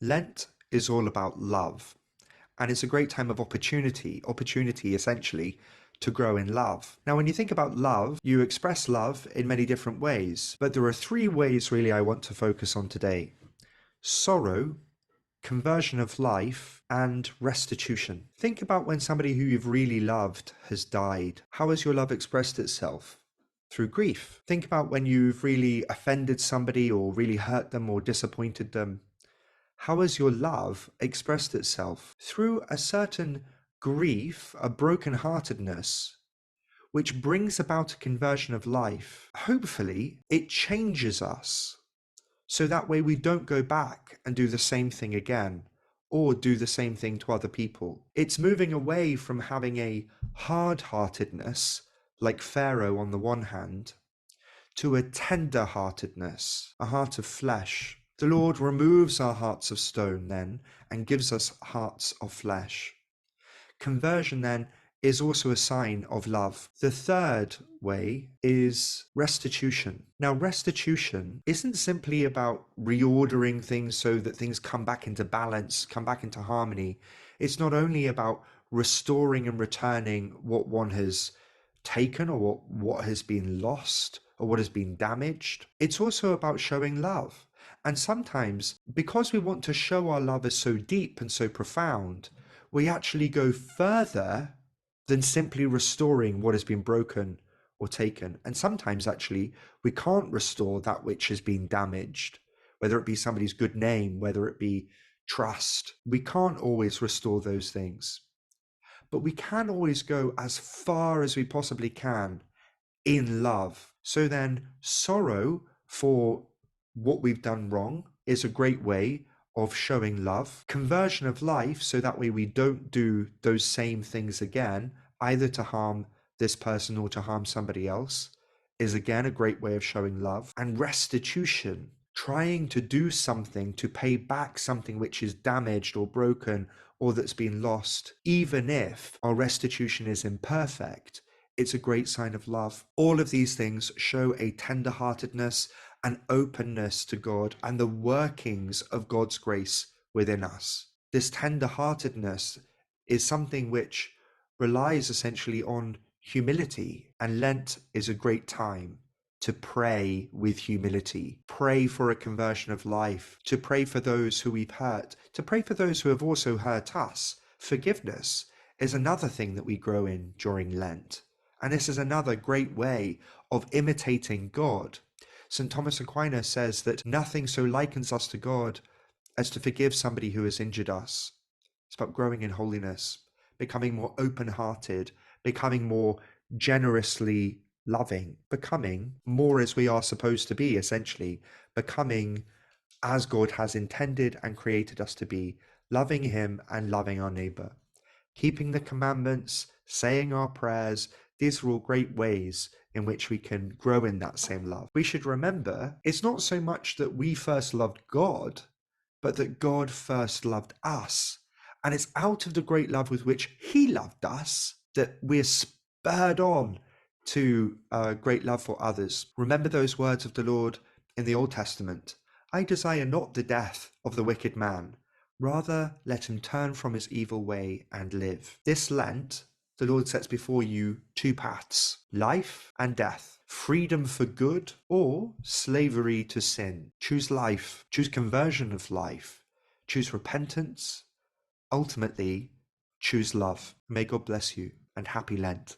Lent is all about love, and it's a great time of opportunity essentially to grow in love. Now, when you think about love, you express love in many different ways, but there are three ways really I want to focus on today: sorrow, conversion of life, and restitution. Think about when somebody who you've really loved has died. How has your love expressed itself? Through grief. Think about when you've really offended somebody or really hurt them or disappointed them. How has your love expressed itself? Through a certain grief, a brokenheartedness, which brings about a conversion of life. Hopefully, it changes us, so that way we don't go back and do the same thing again, or do the same thing to other people. It's moving away from having a hard-heartedness, like Pharaoh on the one hand, to a tender-heartedness, a heart of flesh. The Lord removes our hearts of stone then and gives us hearts of flesh. Conversion then is also a sign of love. The third way is restitution. Now, restitution isn't simply about reordering things so that things come back into balance, come back into harmony. It's not only about restoring and returning what one has taken or what has been lost or what has been damaged. It's also about showing love. And sometimes, because we want to show our love as so deep and so profound, we actually go further than simply restoring what has been broken or taken. And sometimes actually we can't restore that which has been damaged, whether it be somebody's good name, whether it be trust. We can't always restore those things, but we can always go as far as we possibly can in love. So then sorrow for what we've done wrong is a great way of showing love. Conversion of life, so that way we don't do those same things again, either to harm this person or to harm somebody else, is again a great way of showing love. And restitution, trying to do something to pay back something which is damaged or broken or that's been lost, even if our restitution is imperfect, it's a great sign of love. All of these things show a tender-heartedness, an openness to God, and the workings of God's grace within us. This tender-heartedness is something which relies essentially on humility, and Lent is a great time to pray with humility, pray for a conversion of life, to pray for those who we've hurt, to pray for those who have also hurt us. Forgiveness is another thing that we grow in during Lent. And this is another great way of imitating God. St. Thomas Aquinas says that nothing so likens us to God as to forgive somebody who has injured us. It's about growing in holiness, becoming more open-hearted, becoming more generously loving, becoming more as we are supposed to be, essentially, becoming as God has intended and created us to be, loving Him and loving our neighbor, keeping the commandments, saying our prayers. These are all great ways in which we can grow in that same love. We should remember, it's not so much that we first loved God, but that God first loved us. And it's out of the great love with which He loved us that we're spurred on to great love for others. Remember those words of the Lord in the Old Testament: I desire not the death of the wicked man, rather let him turn from his evil way and live. This Lent, the Lord sets before you two paths: life and death, freedom for good or slavery to sin. Choose life, choose conversion of life, choose repentance, ultimately choose love. May God bless you, and happy Lent.